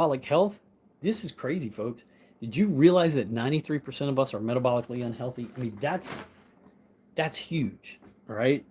metabolic health, this is crazy, folks. Did you realize that 93% of us are metabolically unhealthy? I mean, that's huge, all right?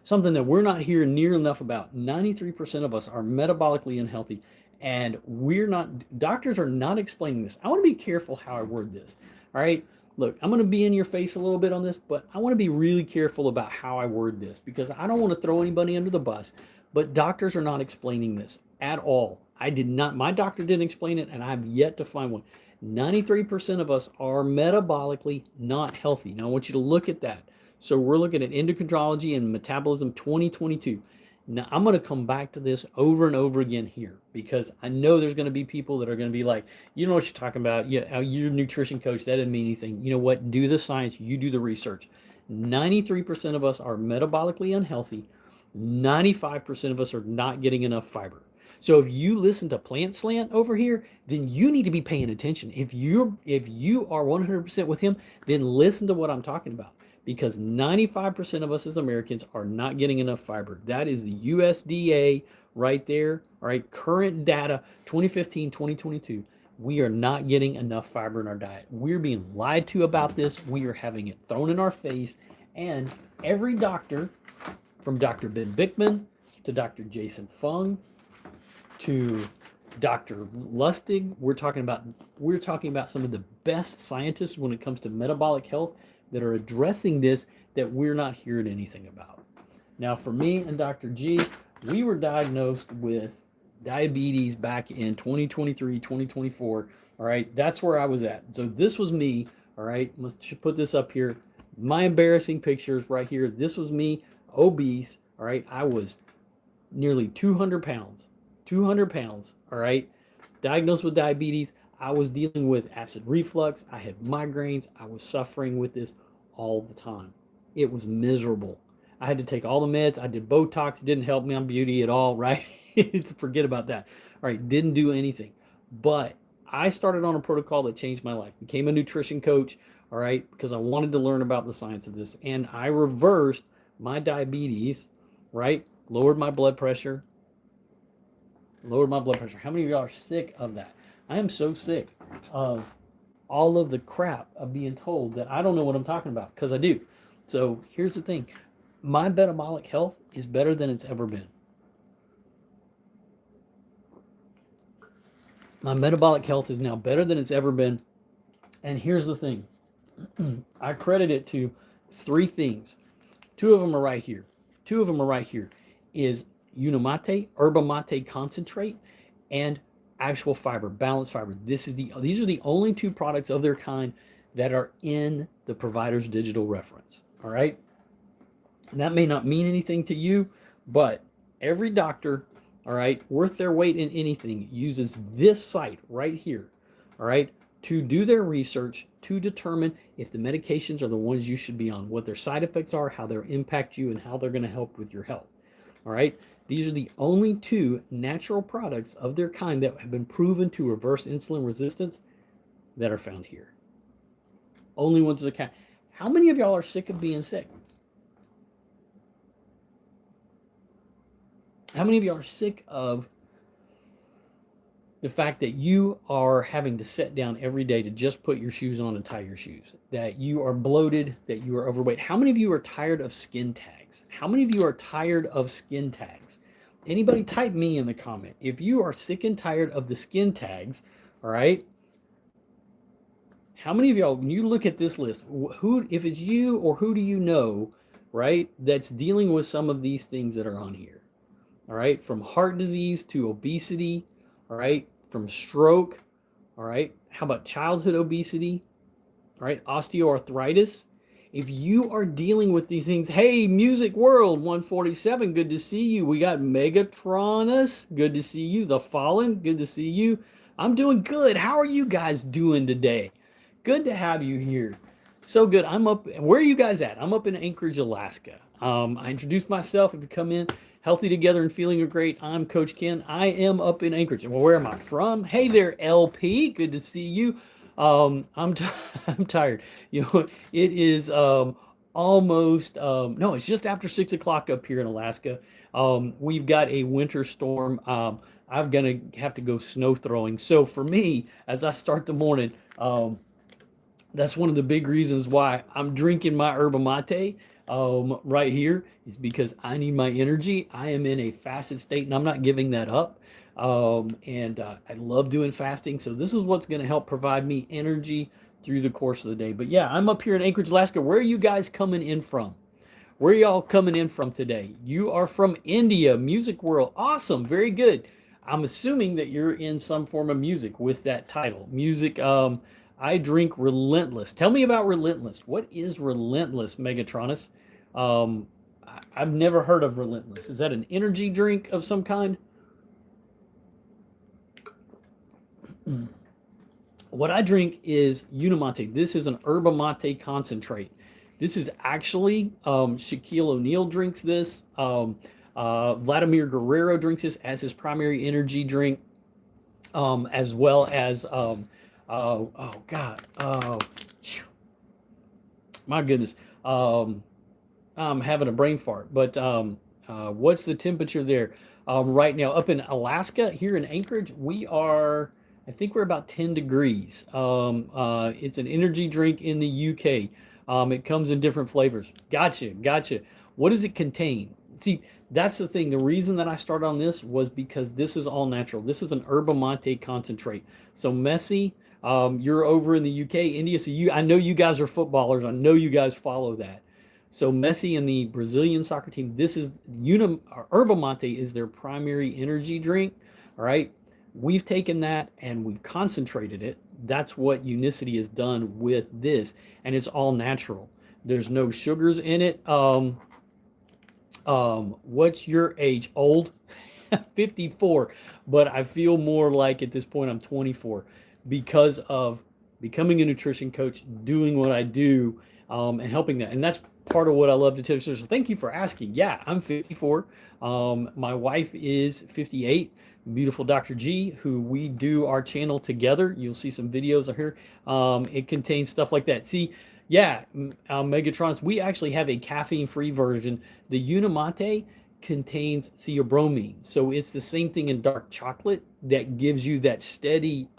Something that we're not hearing near enough about. 93% of us are metabolically unhealthy, and we're not, doctors are not explaining this. I want to be careful how I word this. All right. Look, I'm going to be in your face a little bit on this, but I want to be really careful about how I word this because I don't want to throw anybody under the bus. But doctors are not explaining this at all. I did not, my doctor didn't explain it, and I've yet to find one. 93% of us are metabolically not healthy. Now, I want you to look at that. So we're looking at endocrinology and metabolism 2022. Now, I'm going to come back to this over and over again here because I know there's going to be people that are going to be like, you know what you're talking about. Yeah, you're a nutrition coach. That doesn't mean anything. You know what? Do the science. You do the research. 93% of us are metabolically unhealthy. 95% of us are not getting enough fiber. So if you listen to Plant Slant over here, then you need to be paying attention. If you are 100% with him, then listen to what I'm talking about because 95% of us as Americans are not getting enough fiber. That is the USDA right there. All right, current data 2015, 2022. We are not getting enough fiber in our diet. We're being lied to about this. We are having it thrown in our face. And every doctor, from Dr. Ben Bickman to Dr. Jason Fung to Dr. Lustig, we're talking about some of the best scientists when it comes to metabolic health that are addressing this that we're not hearing anything about. Now, for me and Dr. G, we were diagnosed with diabetes back in 2023, 2024. All right, that's where I was at. So this was me. All right, let's put this up here. My embarrassing pictures right here. This was me, obese. All right, I was nearly 200 pounds. 200 pounds. All right, diagnosed with diabetes. I was dealing with acid reflux. I had migraines. I was suffering with this all the time. It was miserable. I had to take all the meds. I did Botox. Didn't help me on beauty at all, right? Forget about that. All right, didn't do anything. But I started on a protocol that changed my life. Became a nutrition coach, all right, because I wanted to learn about the science of this. And I reversed my diabetes, right? Lowered my blood pressure. Lowered my blood pressure. How many of y'all are sick of that? I am so sick of all of the crap of being told that I don't know what I'm talking about because I do. So here's the thing. My metabolic health is better than it's ever been. My metabolic health is now better than it's ever been. And here's the thing. I credit it to three things. Two of them are right here. Two of them are right here. Is Unimate, Herba Mate concentrate, and actual fiber, balanced fiber. These are the only two products of their kind that are in the provider's digital reference. All right. And that may not mean anything to you, but every doctor, all right, worth their weight in anything uses this site right here, all right, to do their research to determine if the medications are the ones you should be on, what their side effects are, how they'll impact you, and how they're going to help with your health. All right. These are the only two natural products of their kind that have been proven to reverse insulin resistance that are found here. Only ones of the kind. How many of y'all are sick of being sick? How many of y'all are sick of the fact that you are having to sit down every day to just put your shoes on and tie your shoes? That you are bloated, that you are overweight. How many of you are tired of skin tags? How many of you are tired of skin tags? Anybody type me in the comment. If you are sick and tired of the skin tags, all right? How many of y'all, when you look at this list, who, if it's you or who do you know, right, that's dealing with some of these things that are on here? All right, from heart disease to obesity, all right, from stroke, all right, how about childhood obesity, all right, osteoarthritis. If you are dealing with these things, hey, Music World 147, good to see you. We got Megatronus, good to see you. The Fallen, good to see you. I'm doing good. How are you guys doing today? Good to have you here. So good. I'm up. Where are you guys at? I'm up in Anchorage, Alaska. I introduced myself. If you come in, healthy together and feeling great. I'm Coach Ken. I am up in Anchorage. Well, where am I from? Hey there, LP. Good to see you. I'm I'm tired. You know, it is almost no, it's just after 6 o'clock up here in Alaska. We've got a winter storm. I'm gonna have to go snow throwing. So for me, as I start the morning, that's one of the big reasons why I'm drinking my yerba mate right here is because I need my energy. I am in a fasted state and I'm not giving that up. And I love doing fasting. So this is what's going to help provide me energy through the course of the day. But yeah, I'm up here in Anchorage, Alaska. Where are you guys coming in from? Where are y'all coming in from today? You are from India, music world. Awesome, very good. I'm assuming that you're in some form of music with that title. Music, I drink Relentless. Tell me about Relentless. What is Relentless, Megatronus? I've never heard of Relentless. Is that an energy drink of some kind? What I drink is Unimate. This is an yerba mate concentrate. This is actually Shaquille O'Neal drinks this. Vladimir Guerrero drinks this as his primary energy drink, as well as oh God, my goodness, I'm having a brain fart. But what's the temperature there right now? Up in Alaska, here in Anchorage, we are. I think we're about 10 degrees. It's an energy drink in the UK. It comes in different flavors. Gotcha, gotcha. What does it contain? See, that's the thing. The reason that I started on this was because this is all natural. This is an yerba mate concentrate. So Messi, you're over in the UK, India. So I know you guys are footballers. I know you guys follow that. So Messi and the Brazilian soccer team, this is yerba mate is their primary energy drink. All right. We've taken that and we've concentrated it. That's what Unicity has done with this, and it's all natural. There's no sugars in it. What's your age? Old? 54, but I feel more like at this point I'm 24 because of becoming a nutrition coach, doing what I do, and helping that. And that's part of what I love to tell you. So thank you for asking. Yeah, I'm 54. My wife is 58. Beautiful Dr. G, who we do our channel together. You'll see some videos of her. It contains stuff like that. See, yeah, Megatrons, we actually have a caffeine-free version. The Unimate contains theobromine. So it's the same thing in dark chocolate that gives you that steady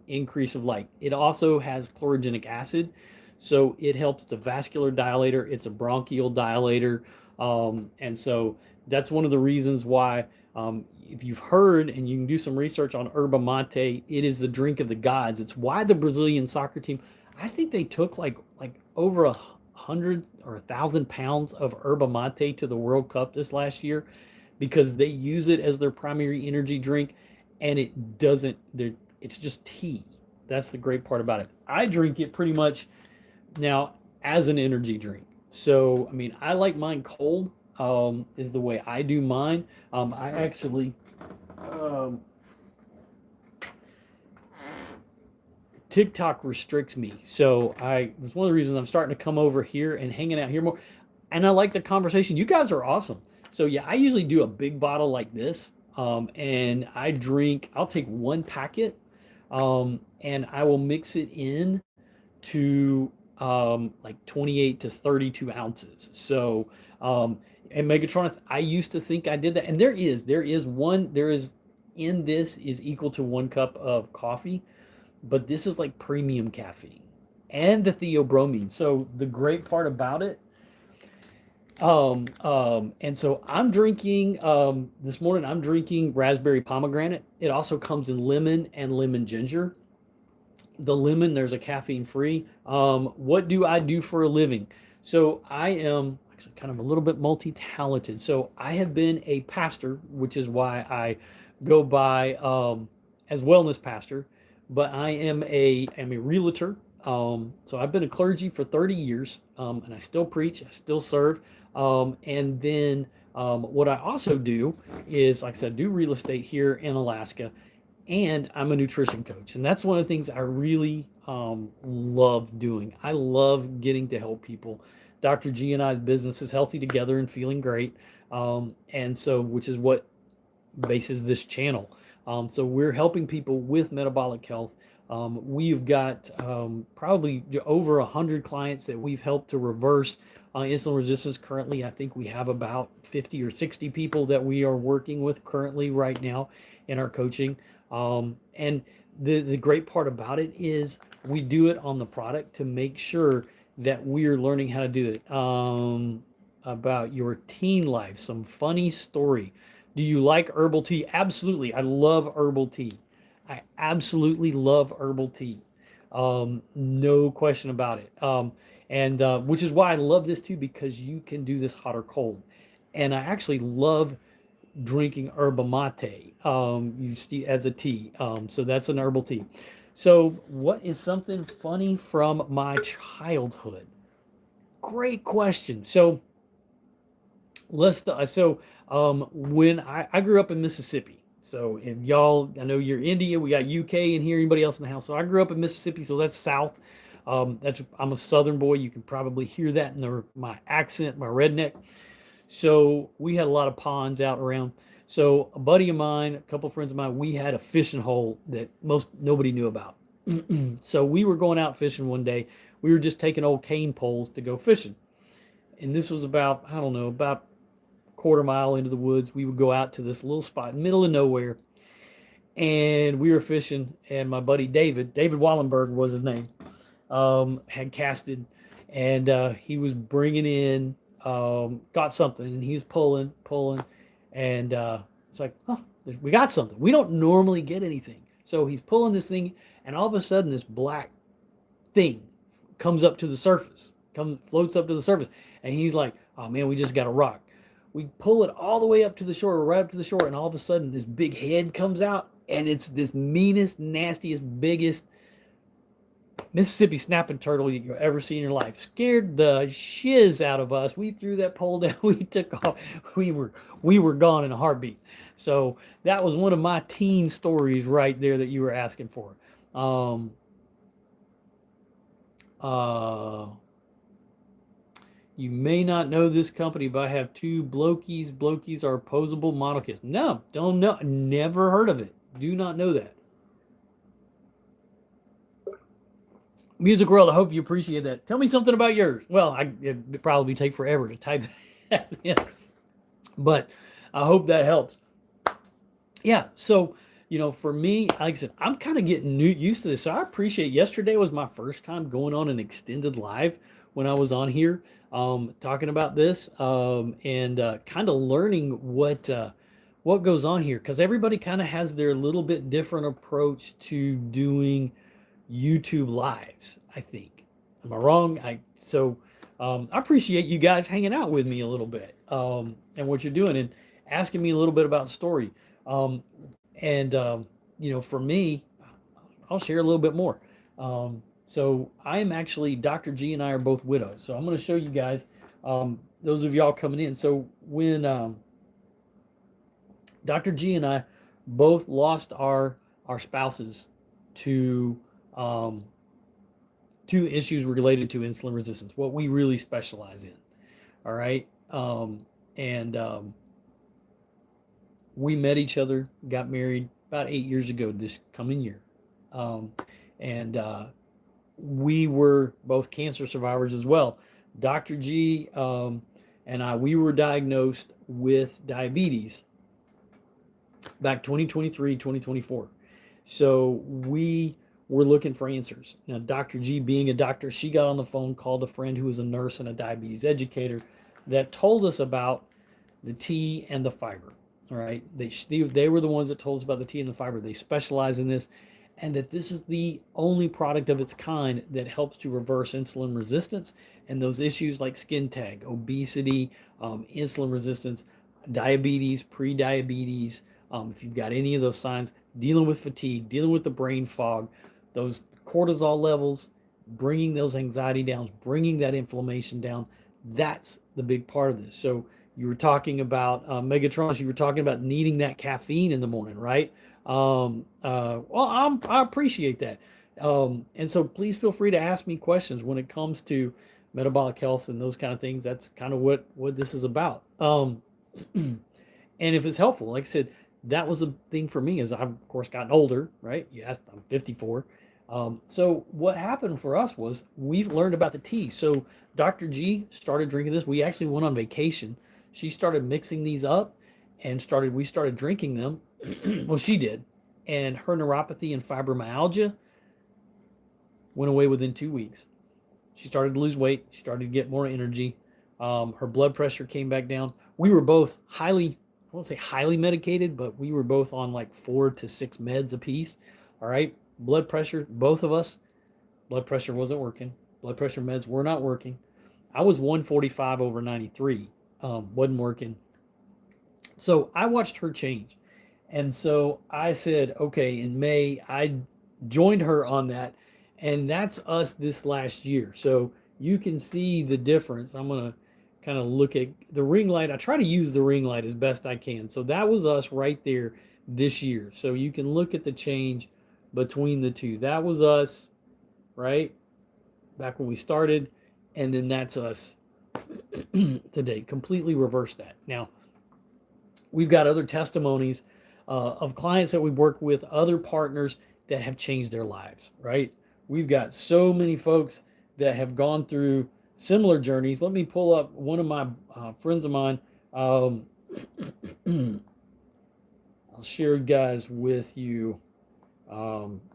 increase of light. It also has chlorogenic acid. So it helps the vascular dilator. It's a bronchial dilator. And so that's one of the reasons why, if you've heard and you can do some research on yerba mate, it is the drink of the gods. It's why the Brazilian soccer team, I think they took like over 100 or 1,000 pounds of yerba mate to the World Cup this last year because they use it as their primary energy drink, and it doesn't. It's just tea. That's the great part about it. I drink it pretty much now as an energy drink. So I mean, I like mine cold. Is the way I do mine. I actually um, TikTok restricts me. So that's one of the reasons I'm starting to come over here and hanging out here more. And I like the conversation. You guys are awesome. So yeah, I usually do a big bottle like this. And I'll take one packet, and I will mix it in to like 28 to 32 ounces. So, and Megatron, I used to think I did that. And there is in this is equal to 1 cup of coffee, but this is like premium caffeine and the theobromine. So the great part about it, and so I'm drinking this morning. I'm drinking raspberry pomegranate. It also comes in lemon and lemon ginger. The lemon, there's a caffeine free. What do I do for a living? So I am actually kind of a little bit multi-talented. So I have been a pastor, which is why I go by as wellness pastor, but I'm a realtor. So I've been a clergy for 30 years, and I still preach, I still serve. And then what I also do is, like I said, do real estate here in Alaska, and I'm a nutrition coach. And that's one of the things I really love doing. I love getting to help people. Dr. G and I's business is Healthy Together and Feeling Great. And so, which is what bases this channel. So we're helping people with metabolic health. We've got probably over 100 clients that we've helped to reverse Insulin resistance currently, I think we have about 50 or 60 people that we are working with currently right now in our coaching. And the great part about it is we do it on the product to make sure that we're learning how to do it. About your teen life, some funny story. Do you like herbal tea? Absolutely. I love herbal tea. I absolutely love herbal tea. No question about it. And which is why I love this too, because you can do this hot or cold. And I actually love drinking yerba mate as a tea. So that's an herbal tea. So, what is something funny from my childhood? Great question. So, when I grew up in Mississippi. So if y'all, I know you're India, we got UK in here, anybody else in the house. So I grew up in Mississippi, so that's south. I'm a southern boy. You can probably hear that in my accent, my redneck. So we had a lot of ponds out around. So a buddy of mine, a couple of friends of mine, we had a fishing hole that most nobody knew about. So we were going out fishing one day. We were just taking old cane poles to go fishing. And this was about, I don't know, about quarter mile into the woods. We would go out to this little spot in the middle of nowhere, and we were fishing. And my buddy David Wallenberg was his name, had casted, and he was bringing in, got something, and he was pulling, and it's like, oh, we got something. We don't normally get anything. So he's pulling this thing, and all of a sudden, this black thing comes up to the surface, floats up to the surface, and he's like, "Oh man, we just got a rock." We pull it all the way up to the shore, right up to the shore, and all of a sudden, this big head comes out, and it's this meanest, nastiest, biggest Mississippi snapping turtle you've ever seen in your life. Scared the shiz out of us. We threw that pole down. We took off. We were gone in a heartbeat. So that was one of my teen stories right there that you were asking for. Um, uh, you may not know this company, but I have two Blokies. Blokies are opposable model kits. No, don't know. Never heard of it. Do not know that. Music World, I hope you appreciate that. Tell me something about yours. Well, it'd probably take forever to type that in, but I hope that helps. Yeah, so for me, like I said, I'm kind of getting used to this. So I appreciate. Yesterday was my first time going on an extended live when I was on here, talking about this, and kind of learning what goes on here, because everybody kind of has their little bit different approach to doing YouTube lives, I think. Am I wrong? I appreciate you guys hanging out with me a little bit, and what you're doing, and asking me a little bit about story. Um, and for me, I'll share a little bit more. So I am actually, Dr. G and I are both widows. So I'm going to show you guys, those of y'all coming in. So when Dr. G and I both lost our spouses to um, two issues related to insulin resistance, what we really specialize in. All right. And We met each other, got married about 8 years ago this coming year. Um, and We were both cancer survivors as well. Dr. G and we were diagnosed with diabetes back 2023, 2024. So we were looking for answers. Now, Dr. G, being a doctor, she got on the phone, called a friend who was a nurse and a diabetes educator that told us about the tea and the fiber. All right. They were the ones that told us about the tea and the fiber. They specialize in this, and that this is the only product of its kind that helps to reverse insulin resistance and those issues like skin tag, obesity, insulin resistance, diabetes, pre-diabetes. If you've got any of those signs, dealing with fatigue, dealing with the brain fog, those cortisol levels, bringing those anxiety down, bringing that inflammation down, that's the big part of this. So you were talking about Megatron. You were talking about needing that caffeine in the morning, right? I appreciate that. And so please feel free to ask me questions when it comes to metabolic health and those kind of things. That's kind of what this is about. And if it's helpful, like I said, that was a thing for me as I've of course gotten older, right? Yes, I'm 54. So what happened for us was we've learned about the tea. So Dr. G started drinking this. We actually went on vacation. She started mixing these up and we started drinking them. Well, she did. And her neuropathy and fibromyalgia went away within 2 weeks. She started to lose weight. She started to get more energy. Her blood pressure came back down. We were both I won't say highly medicated, but we were both on like 4 to 6 meds apiece. All right. Blood pressure, both of us, blood pressure wasn't working. Blood pressure meds were not working. I was 145 over 93, wasn't working. So I watched her change. And so I said, okay, in May, I joined her on that. And that's us this last year. So you can see the difference. I'm going to kind of look at the ring light. I try to use the ring light as best I can. So that was us right there this year. So you can look at the change between the two. That was us, right? Back when we started. And then that's us today. Completely reverse that. Now, we've got other testimonies of clients that we've worked with, other partners that have changed their lives, right? We've got so many folks that have gone through similar journeys. Let me pull up one of my friends of mine. I'll share guys with you.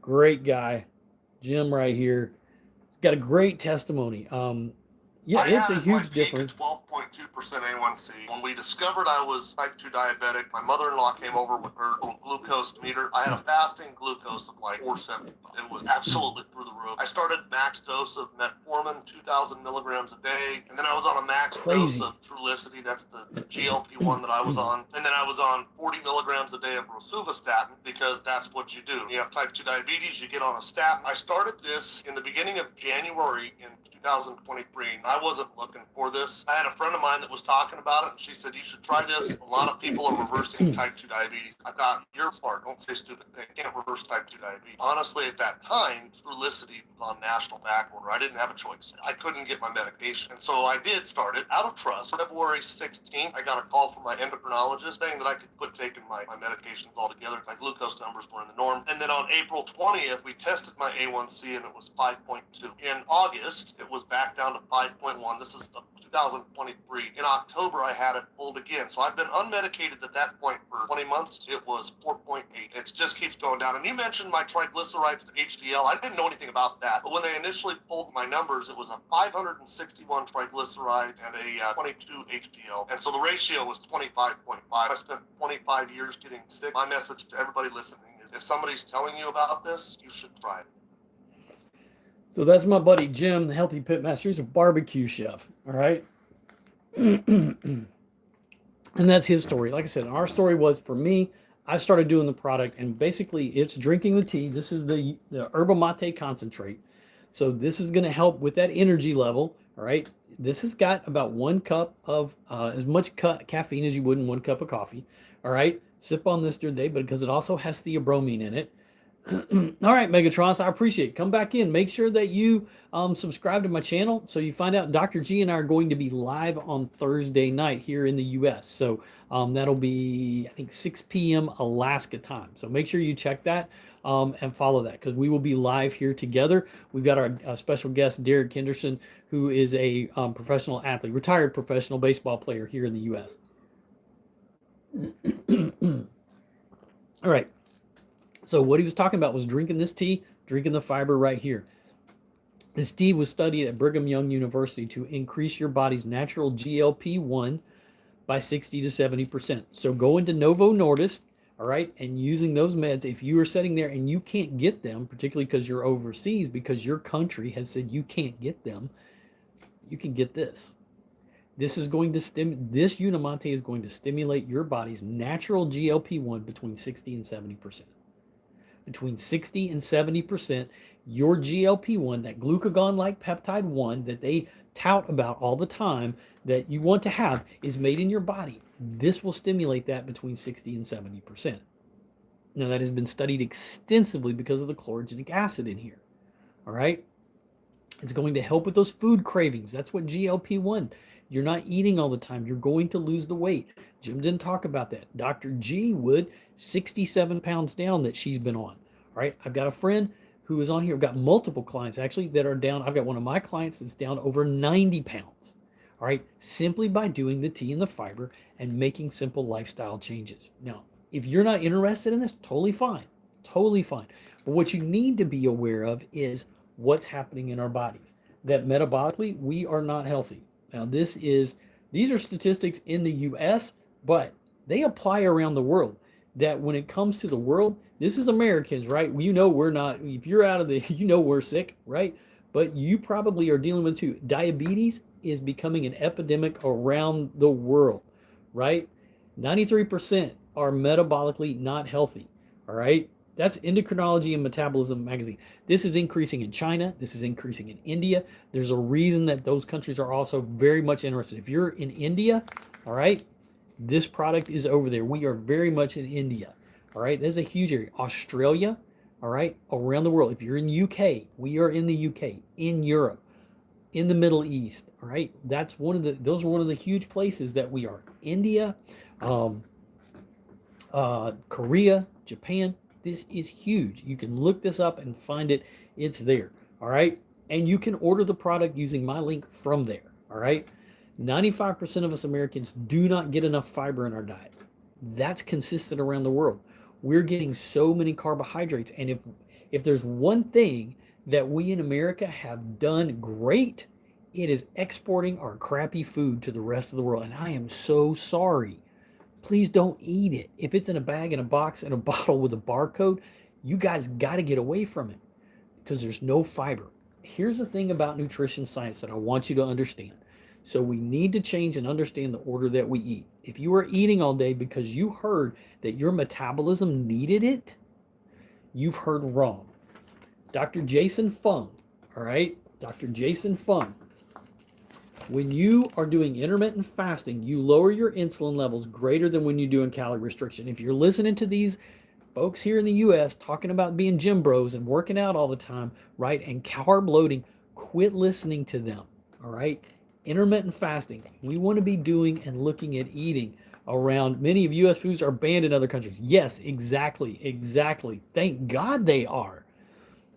Great guy, Jim right here. He's got a great testimony. Yeah, I it's had a at my huge peak a difference. 12.2% A1C. When we discovered I was type 2 diabetic, my mother-in-law came over with her little glucose meter. I had a fasting glucose of like 470. It was absolutely through the roof. I started max dose of metformin, 2,000 milligrams a day. And then I was on a max dose Crazy. of Trulicity. That's the GLP-1 that I was on. And then I was on 40 milligrams a day of rosuvastatin because that's what you do. You have type 2 diabetes, you get on a statin. I started this in the beginning of January in 2023. I wasn't looking for this. I had a friend of mine that was talking about it, and she said, you should try this. A lot of people are reversing type 2 diabetes. I thought, you're smart. Don't say stupid things. You can't reverse type 2 diabetes. Honestly, at that time, Trulicity was on national back order. I didn't have a choice. I couldn't get my medication. And so I did start it out of trust. February 16th, I got a call from my endocrinologist saying that I could quit taking my medications altogether. My glucose numbers were in the norm. And then on April 20th, we tested my A1C, and it was 5.2. In August, it was back down to 5.1. This is 2023. In October, I had it pulled again. So I've been unmedicated at that point for 20 months. It was 4.8. It just keeps going down. And you mentioned my triglycerides to HDL. I didn't know anything about that. But when they initially pulled my numbers, it was a 561 triglyceride and a 22 HDL. And so the ratio was 25.5. I spent 25 years getting sick. My message to everybody listening is if somebody's telling you about this, you should try it. So that's my buddy Jim, the Healthy Pit Master. He's a barbecue chef. All right. And that's his story. Like I said, our story was for me, I started doing the product, and basically it's drinking the tea. This is the yerba mate concentrate. So this is going to help with that energy level. All right. This has got about 1 cup of as much caffeine as you would in 1 cup of coffee. All right. Sip on this during the day, but because it also has theobromine in it. All right, Megatrons, I appreciate it. Come back in. Make sure that you subscribe to my channel so you find out Dr. G and I are going to be live on Thursday night here in the U.S. So that'll be, I think, 6 p.m. Alaska time. So make sure you check that and follow that because we will be live here together. We've got our special guest, Derek Henderson, who is a professional athlete, retired professional baseball player here in the U.S. All right. So what he was talking about was drinking this tea, drinking the fiber right here. This tea was studied at Brigham Young University to increase your body's natural GLP-1 by 60 to 70%. So go into Novo Nordisk, all right, and using those meds, if you are sitting there and you can't get them, particularly because you're overseas, because your country has said you can't get them, you can get this. This is going to this Unimante is going to stimulate your body's natural GLP-1 between 60 and 70%. Between 60 and 70%, your GLP-1, that glucagon-like peptide 1 that they tout about all the time that you want to have, is made in your body. This will stimulate that between 60 and 70%. Now, that has been studied extensively because of the chlorogenic acid in here. All right? It's going to help with those food cravings. That's what GLP-1. You're not eating all the time. You're going to lose the weight. Jim didn't talk about that. Dr. G would 67 pounds down that she's been on. All right. I've got a friend who is on here. I've got multiple clients actually that are down. I've got one of my clients that's down over 90 pounds. All right, simply by doing the tea and the fiber and making simple lifestyle changes. Now, if you're not interested in this, totally fine. Totally fine. But what you need to be aware of is what's happening in our bodies. That metabolically, we are not healthy. Now, these are statistics in the US, but they apply around the world. That when it comes to the world, this is Americans, right? You know we're not, if you're out of the, you know we're sick, right? But you probably are dealing with too. Diabetes is becoming an epidemic around the world, right? 93% are metabolically not healthy, all right? That's Endocrinology and Metabolism magazine. This is increasing in China. This is increasing in India. There's a reason that those countries are also very much interested. If you're in India, all right, this product is over there. We are very much in India. All right, there's a huge area. Australia, all right, around the world. If you're in UK, we are in the UK, in Europe, in the Middle East. All right, those are one of the huge places that we are. India, um, Korea, Japan. This is huge. You can look this up and find it. It's there. All right, and you can order the product using my link from there. All right. 95% of us Americans do not get enough fiber in our diet. That's consistent around the world. We're getting so many carbohydrates. And if there's one thing that we in America have done great, it is exporting our crappy food to the rest of the world. And I am so sorry. Please don't eat it. If it's in a bag, in a box, in a bottle with a barcode, you guys got to get away from it because there's no fiber. Here's the thing about nutrition science that I want you to understand. So we need to change and understand the order that we eat. If you are eating all day because you heard that your metabolism needed it, you've heard wrong. Dr. Jason Fung, all right? Dr. Jason Fung, when you are doing intermittent fasting, you lower your insulin levels greater than when you do in calorie restriction. If you're listening to these folks here in the US talking about being gym bros and working out all the time, right, and carb loading, quit listening to them, all right? Intermittent fasting, we want to be doing and looking at eating around. Many of US foods are banned in other countries. Yes, exactly. Thank God they are.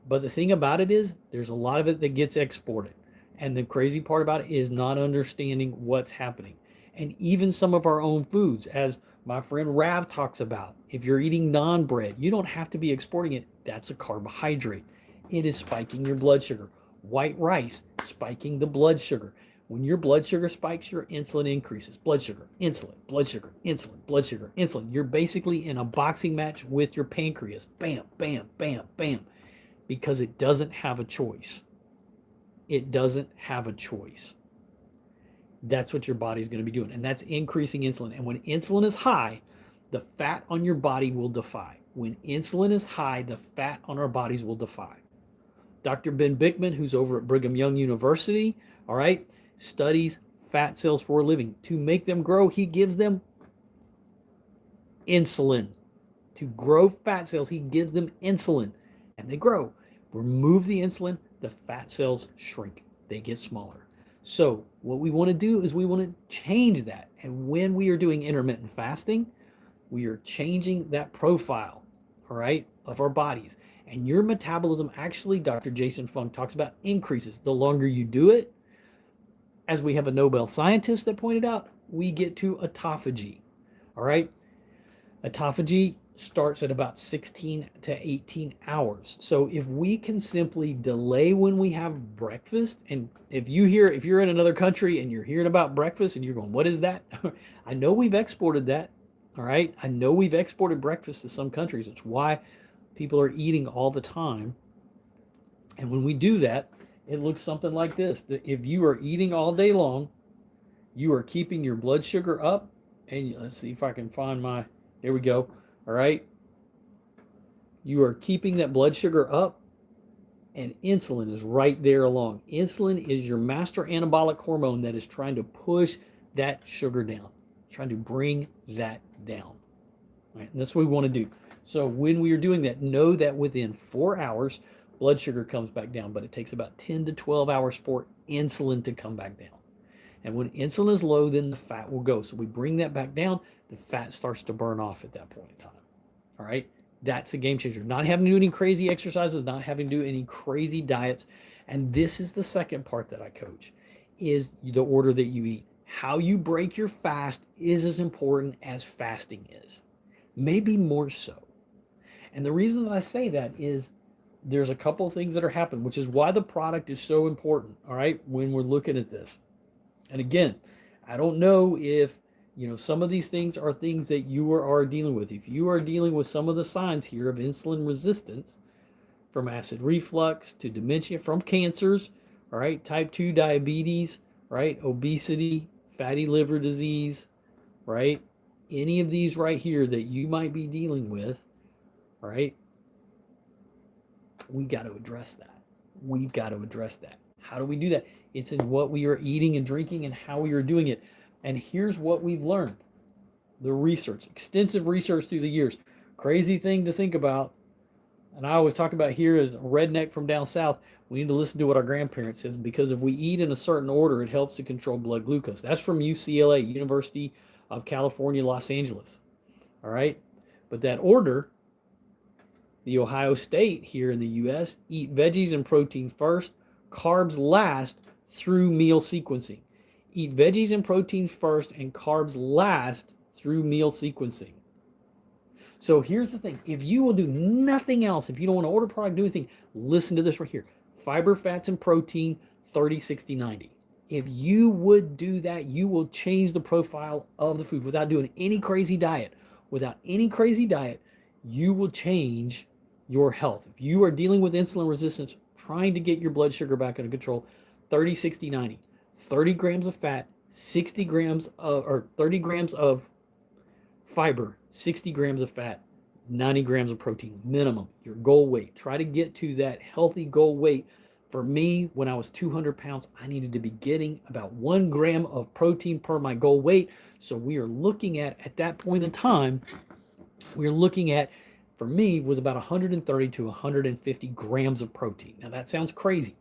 But the thing about it is there's a lot of it that gets exported. And the crazy part about it is not understanding what's happening. And even some of our own foods, as my friend Rav talks about, if you're eating non-bread, you don't have to be exporting it. That's a carbohydrate. It is spiking your blood sugar. White rice, spiking the blood sugar. When your blood sugar spikes, your insulin increases. Blood sugar, insulin, blood sugar, insulin, blood sugar, insulin. You're basically in a boxing match with your pancreas. Bam, bam, bam, bam. Because it doesn't have a choice. It doesn't have a choice. That's what your body's going to be doing. And that's increasing insulin. And when insulin is high, the fat on your body will defy. When insulin is high, the fat on our bodies will defy. Dr. Ben Bickman, who's over at Brigham Young University, all right, studies fat cells for a living. To make them grow, he gives them insulin. To grow fat cells, he gives them insulin, and they grow. Remove the insulin, the fat cells shrink. They get smaller. So what we want to do is we want to change that. And when we are doing intermittent fasting, we are changing that profile, all right, of our bodies. And your metabolism actually, Dr. Jason Fung talks about, increases. The longer you do it, as we have a Nobel scientist that pointed out, we get to autophagy. All right. Autophagy starts at about 16 to 18 hours. So if we can simply delay when we have breakfast, and if you're in another country and you're hearing about breakfast and you're going, what is that? I know we've exported that. All right. I know we've exported breakfast to some countries. It's why people are eating all the time. And when we do that, it looks something like this. If you are eating all day long, you are keeping your blood sugar up. And let's see if I can find there we go. All right. You are keeping that blood sugar up, and insulin is right there along. Insulin is your master anabolic hormone that is trying to push that sugar down, trying to bring that down. All right. And that's what we want to do. So when we are doing that, know that within 4 hours, blood sugar comes back down, but it takes about 10 to 12 hours for insulin to come back down. And when insulin is low, then the fat will go. So we bring that back down, the fat starts to burn off at that point in time. All right. That's a game changer. Not having to do any crazy exercises, not having to do any crazy diets. And this is the second part that I coach, is the order that you eat. How you break your fast is as important as fasting is, maybe more so. And the reason that I say that is there's a couple of things that are happening, which is why the product is so important, all right, when we're looking at this. And again, I don't know if, some of these things are things that you are dealing with. If you are dealing with some of the signs here of insulin resistance, from acid reflux to dementia, from cancers, all right, type 2 diabetes, right, obesity, fatty liver disease, right, any of these right here that you might be dealing with, all right, we got to address that. We've got to address that. How do we do that? It's in what we are eating and drinking and how we are doing it. And here's what we've learned. The research, extensive research through the years. Crazy thing to think about. And I always talk about here as a redneck from down south, we need to listen to what our grandparents says, because if we eat in a certain order, it helps to control blood glucose. That's from UCLA, University of California, Los Angeles. All right. But that order, the Ohio State here in the US, eat veggies and protein first, carbs last through meal sequencing. Eat veggies and protein first and carbs last through meal sequencing. So here's the thing. If you will do nothing else, if you don't want to order product, do anything, listen to this right here. Fiber, fats, and protein, 30, 60, 90. If you would do that, you will change the profile of the food without doing any crazy diet. Without any crazy diet, you will change your health. If you are dealing with insulin resistance, trying to get your blood sugar back under control, 30, 60, 90. 30 grams of fat, 60 grams of, or 30 grams of fiber, 60 grams of fat, 90 grams of protein minimum, your goal weight. Try to get to that healthy goal weight. For me, when I was 200 pounds, I needed to be getting about 1 gram of protein per my goal weight. So we are looking at that point in time, we're looking at, for me, was about 130 to 150 grams of protein. Now that sounds crazy.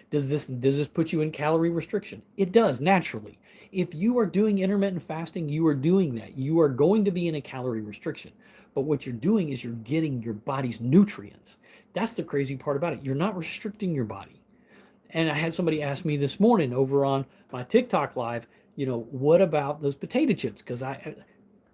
Does this put you in calorie restriction? It does, naturally. If you are doing intermittent fasting, you are doing that. You are going to be in a calorie restriction. But what you're doing is you're getting your body's nutrients. That's the crazy part about it. You're not restricting your body. And I had somebody ask me this morning over on my TikTok live, what about those potato chips? Because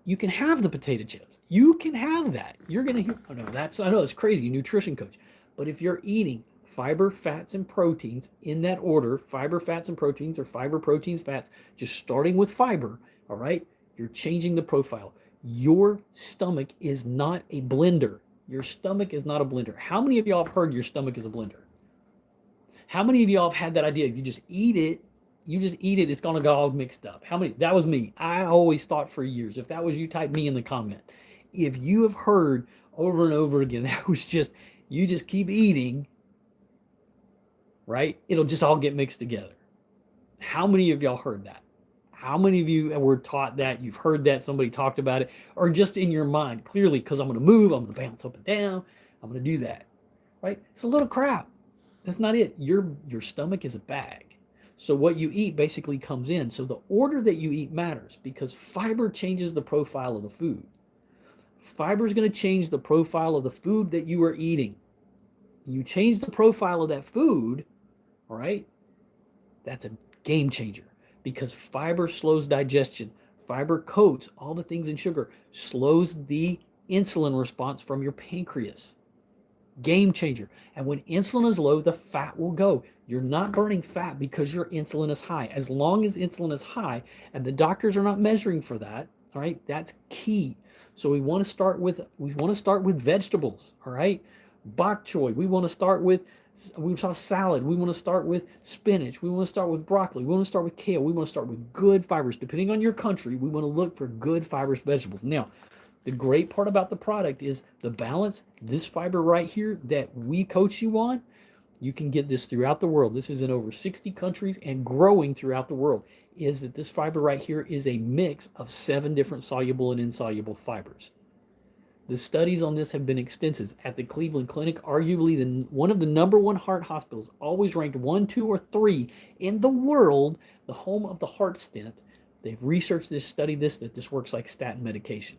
you can have the potato chips. You can have that. You're going to hear, I know it's crazy, nutrition coach. But if you're eating fiber, fats, and proteins in that order, fiber, fats, and proteins, or fiber, proteins, fats, just starting with fiber, all right, you're changing the profile. Your stomach is not a blender. Your stomach is not a blender. How many of y'all have heard your stomach is a blender? How many of y'all have had that idea? If you just eat it, it's gonna get all mixed up. How many? That was me. I always thought for years. If that was you, type me in the comment. If you have heard over and over again, that was just, you just keep eating, right? It'll just all get mixed together. How many of y'all heard that? How many of you were taught that? You've heard that, somebody talked about it, or just in your mind, clearly, because I'm going to move, I'm going to bounce up and down, I'm going to do that, right? It's a little crap. That's not it. Your stomach is a bag. So what you eat basically comes in. So the order that you eat matters, because fiber changes the profile of the food. Fiber is going to change the profile of the food that you are eating. You change the profile of that food, all right? That's a game changer, because fiber slows digestion. Fiber coats all the things in sugar, slows the insulin response from your pancreas. Game changer. And when insulin is low, the fat will go. You're not burning fat because your insulin is high. As long as insulin is high, and the doctors are not measuring for that, all right, that's key. So we want to start with vegetables, all right? Bok choy. We want to start with salad. We want to start with spinach. We want to start with broccoli. We want to start with kale. We want to start with good fibers. Depending on your country, we want to look for good fibrous vegetables. Now, the great part about the product is the balance. This fiber right here that we coach you on, you can get this throughout the world. This is in over 60 countries and growing throughout the world. Is that this fiber right here is a mix of 7 different soluble and insoluble fibers. The studies on this have been extensive. At the Cleveland Clinic, arguably one of the #1 heart hospitals, always ranked 1, 2, or 3 in the world, the home of the heart stent. They've researched this, studied this, that this works like statin medication.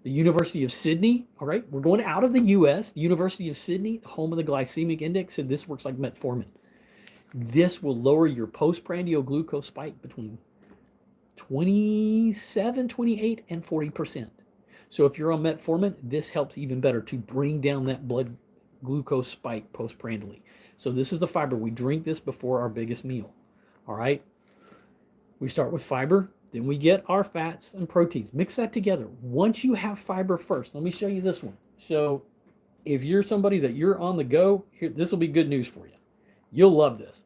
The University of Sydney, all right, we're going out of the US. The University of Sydney, home of the glycemic index, said this works like metformin. This will lower your postprandial glucose spike between 27, 28, and 40%. So if you're on metformin, this helps even better to bring down that blood glucose spike postprandially. So this is the fiber. We drink this before our biggest meal. All right. We start with fiber, then we get our fats and proteins. Mix that together. Once you have fiber first, let me show you this one. So if you're somebody that you're on the go, here, this will be good news for you. You'll love this.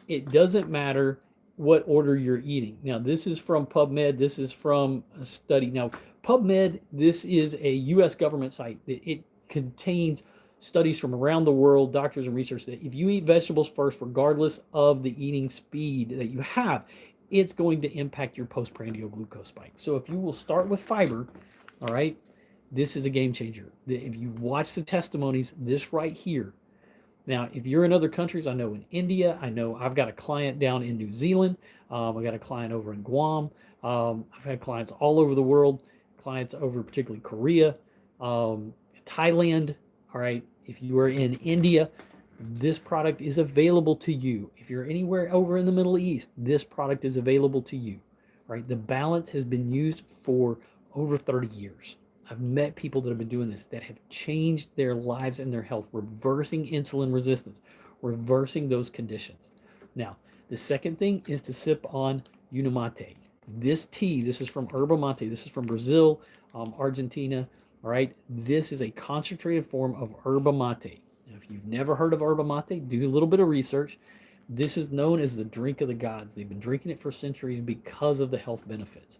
It doesn't matter what order you're eating. Now, this is from PubMed. This is from a study. Now, PubMed, this is a U.S. government site. It contains studies from around the world, doctors and research, that if you eat vegetables first, regardless of the eating speed that you have, it's going to impact your postprandial glucose spike. So if you will start with fiber, all right, this is a game changer. If you watch the testimonies, this right here. Now, if you're in other countries, I know in India, I know I've got a client down in New Zealand. I've got a client over in Guam. I've had clients all over the world, clients over particularly Korea, Thailand. All right, if you are in India, this product is available to you. If you're anywhere over in the Middle East, this product is available to you. All right, the balance has been used for over 30 years. I've met people that have been doing this that have changed their lives and their health, reversing insulin resistance, reversing those conditions. Now, the second thing is to sip on Unimate. This tea, this is from Yerba Mate. This is from Brazil, Argentina. All right, this is a concentrated form of Yerba Mate. Now, if you've never heard of Yerba Mate, do a little bit of research. This is known as the drink of the gods. They've been drinking it for centuries because of the health benefits.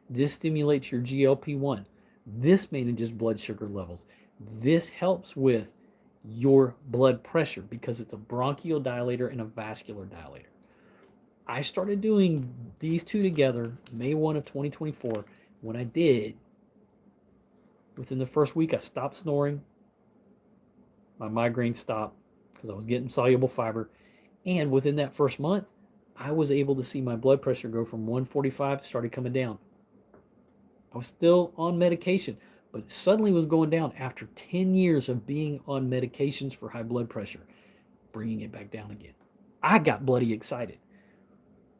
This stimulates your GLP-1. This manages blood sugar levels. This helps with your blood pressure because it's a bronchodilator and a vascular dilator. I started doing these two together May 1 of 2024. When I did, within the first week, I stopped snoring. My migraine stopped because I was getting soluble fiber. And within that first month, I was able to see my blood pressure go from 145, started coming down. I was still on medication, but it suddenly was going down after 10 years of being on medications for high blood pressure, bringing it back down again. I got bloody excited.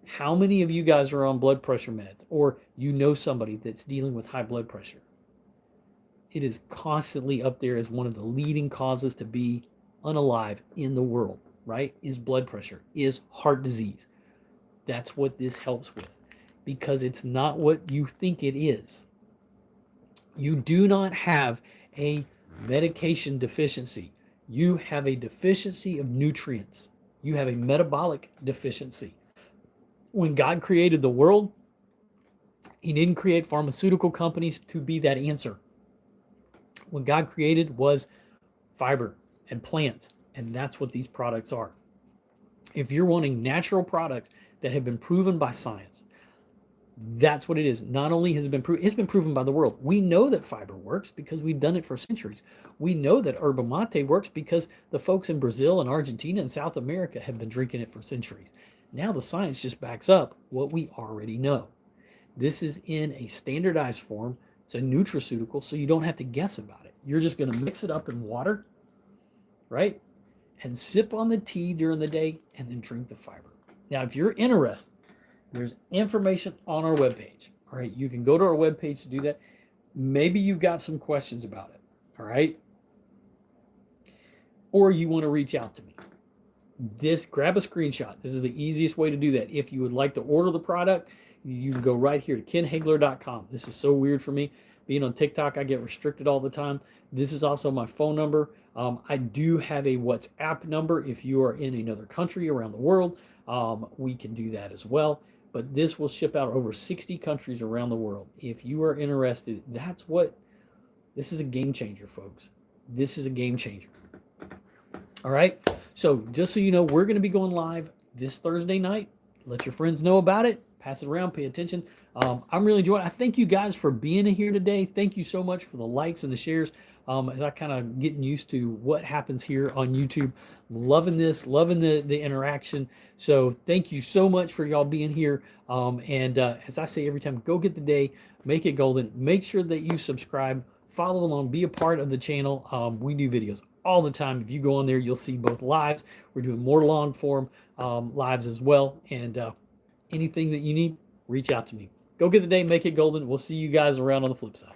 How many of you guys are on blood pressure meds, or you know somebody that's dealing with high blood pressure? It is constantly up there as one of the leading causes to be unalive in the world, right? Is blood pressure, is heart disease. That's what this helps with, because it's not what you think it is. You do not have a medication deficiency. You have a deficiency of nutrients. You have a metabolic deficiency. When God created the world, He didn't create pharmaceutical companies to be that answer. What God created was fiber and plants, and that's what these products are. If you're wanting natural products that have been proven by science, that's what it is. Not only has it been proven, it's been proven by the world. We know that fiber works because we've done it for centuries. We know that Yerba Mate works because the folks in Brazil and Argentina and South America have been drinking it for centuries. Now the science just backs up what we already know. This is in a standardized form. It's a nutraceutical, so you don't have to guess about it. You're just going to mix it up in water, right? And sip on the tea during the day and then drink the fiber. Now, if you're interested, there's information on our webpage. All right, you can go to our webpage to do that. Maybe you've got some questions about it. All right. Or you want to reach out to me. Grab a screenshot. This is the easiest way to do that. If you would like to order the product, you can go right here to kenhagler.com. This is so weird for me. Being on TikTok, I get restricted all the time. This is also my phone number. I do have a WhatsApp number. If you are in another country around the world, we can do that as well. But this will ship out over 60 countries around the world. If you are interested, this is a game changer, folks. This is a game changer. All right. So just so you know, we're going to be going live this Thursday night. Let your friends know about it. Pass it around. Pay attention. I'm really enjoying it. I thank you guys for being here today. Thank you so much for the likes and the shares. as I kind of getting used to what happens here on YouTube. Loving this, loving the interaction. So thank you so much for y'all being here. And as I say every time, go get the day, make it golden. Make sure that you subscribe, follow along, be a part of the channel. We do videos all the time. If you go on there, you'll see both lives. We're doing more long form lives as well. And anything that you need, reach out to me. Go get the day, make it golden. We'll see you guys around on the flip side.